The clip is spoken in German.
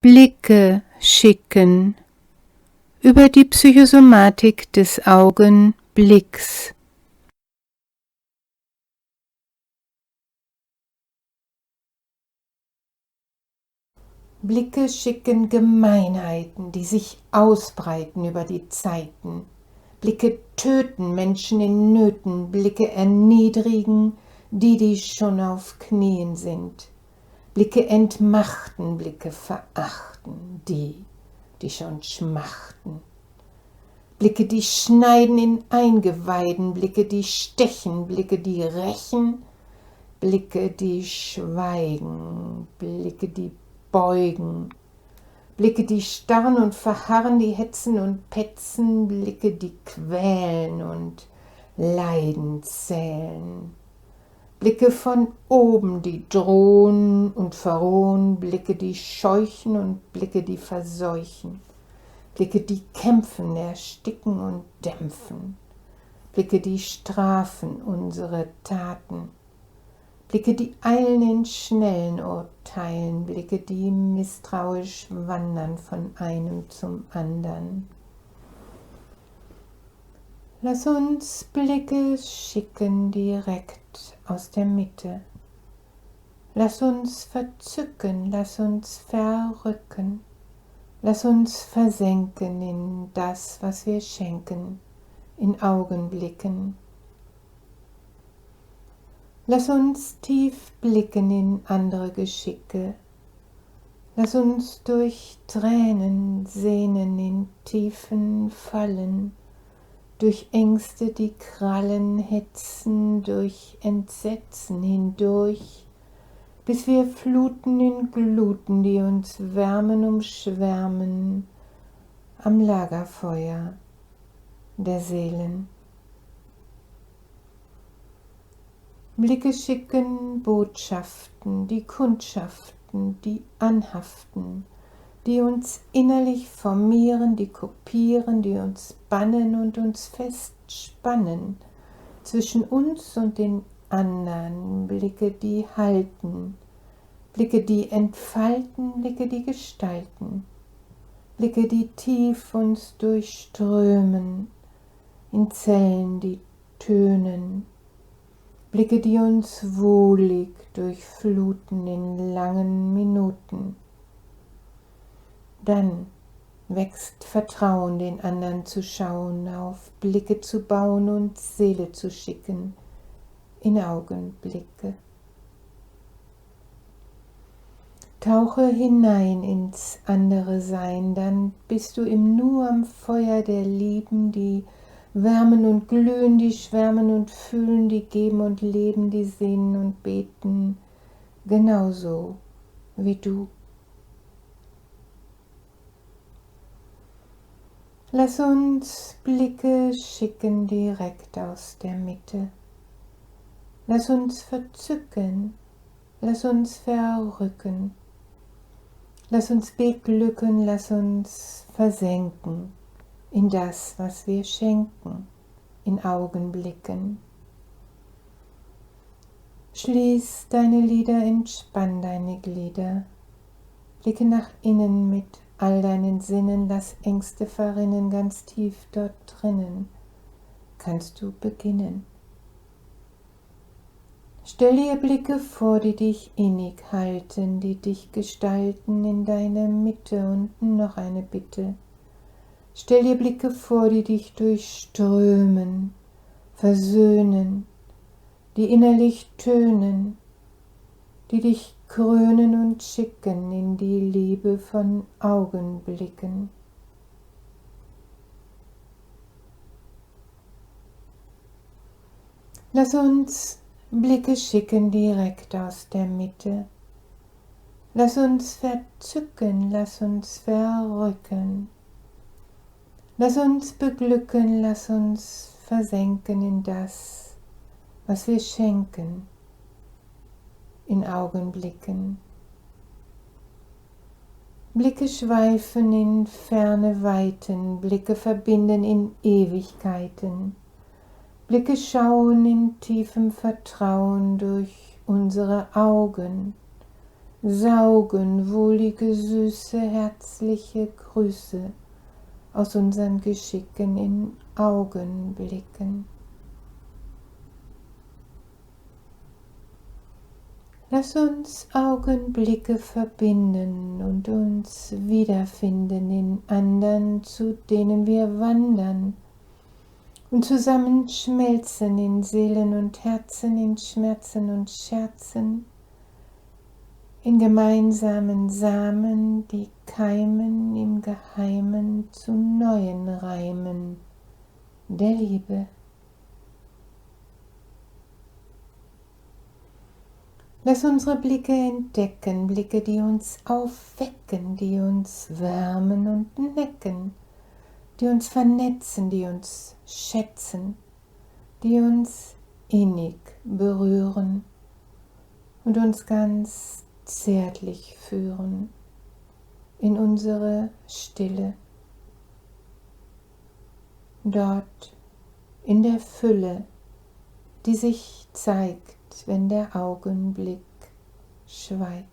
Blicke schicken über die Psychosomatik des Augen-Blicks. Blicke schicken Gemeinheiten, die sich ausbreiten über die Zeiten. Blicke töten Menschen in Nöten, Blicke erniedrigen die schon auf Knien sind. Blicke entmachten, Blicke verachten die schon schmachten. Blicke, die schneiden in Eingeweiden, Blicke, die stechen, Blicke, die rächen, Blicke, die schweigen, Blicke, die beugen, Blicke, die starren und verharren, die hetzen und petzen, Blicke, die quälen und Leiden zählen. Blicke von oben, die drohen und verrohen, Blicke, die scheuchen und Blicke, die verseuchen. Blicke, die kämpfen, ersticken und dämpfen. Blicke, die strafen unsere Taten. Blicke, die eilen in schnellen Urteilen. Blicke, die misstrauisch wandern von einem zum anderen. Lass uns Blicke schicken direkt aus der Mitte. Lass uns verzücken, lass uns verrücken. Lass uns versenken in das, was wir schenken, in Augenblicken. Lass uns tief blicken in andere Geschicke. Lass uns durch Tränen sehnen in tiefen Fallen, durch Ängste, die Krallen hetzen, durch Entsetzen hindurch, bis wir fluten in Gluten, die uns wärmen, umschwärmen, am Lagerfeuer der Seelen. Blicke schicken Botschaften, die Kundschaften, die anhaften, die uns innerlich formieren, die kopieren, die uns bannen und uns festspannen, zwischen uns und den anderen, Blicke, die halten, Blicke, die entfalten, Blicke, die gestalten, Blicke, die tief uns durchströmen, in Zellen, die tönen, Blicke, die uns wohlig durchfluten in langen Minuten. Dann wächst Vertrauen, den anderen zu schauen, auf Blicke zu bauen und Seele zu schicken, in Augenblicke. Tauche hinein ins andere Sein, dann bist du im Nu am Feuer der Lieben, die wärmen und glühen, die schwärmen und fühlen, die geben und leben, die sehnen und beten, genauso wie du. Lass uns Blicke schicken direkt aus der Mitte. Lass uns verzücken, lass uns verrücken, lass uns beglücken, lass uns versenken in das, was wir schenken, in Augenblicken. Schließ deine Lider, entspann deine Glieder, blicke nach innen mit all deinen Sinnen, lass Ängste verrinnen, ganz tief dort drinnen kannst du beginnen. Stell dir Blicke vor, die dich innig halten, die dich gestalten in deiner Mitte, und noch eine Bitte. Stell dir Blicke vor, die dich durchströmen, versöhnen, die innerlich tönen, die dich krönen und schicken in die Liebe von Augenblicken. Lass uns Blicke schicken direkt aus der Mitte. Lass uns verzücken, lass uns verrücken. Lass uns beglücken, lass uns versenken in das, was wir schenken, in Augenblicken. Blicke schweifen in ferne Weiten, Blicke verbinden in Ewigkeiten. Blicke schauen in tiefem Vertrauen durch unsere Augen, saugen wohlige, süße, herzliche Grüße aus unseren Geschicken in Augenblicken. Lass uns Augenblicke verbinden und uns wiederfinden in andern, zu denen wir wandern und zusammen schmelzen in Seelen und Herzen, in Schmerzen und Scherzen, in gemeinsamen Samen, die keimen im Geheimen zu neuen Reimen der Liebe. Lass unsere Blicke entdecken, Blicke, die uns aufwecken, die uns wärmen und necken, die uns vernetzen, die uns schätzen, die uns innig berühren und uns ganz zärtlich führen in unsere Stille, dort in der Fülle, die sich zeigt, wenn der Augenblick schweigt.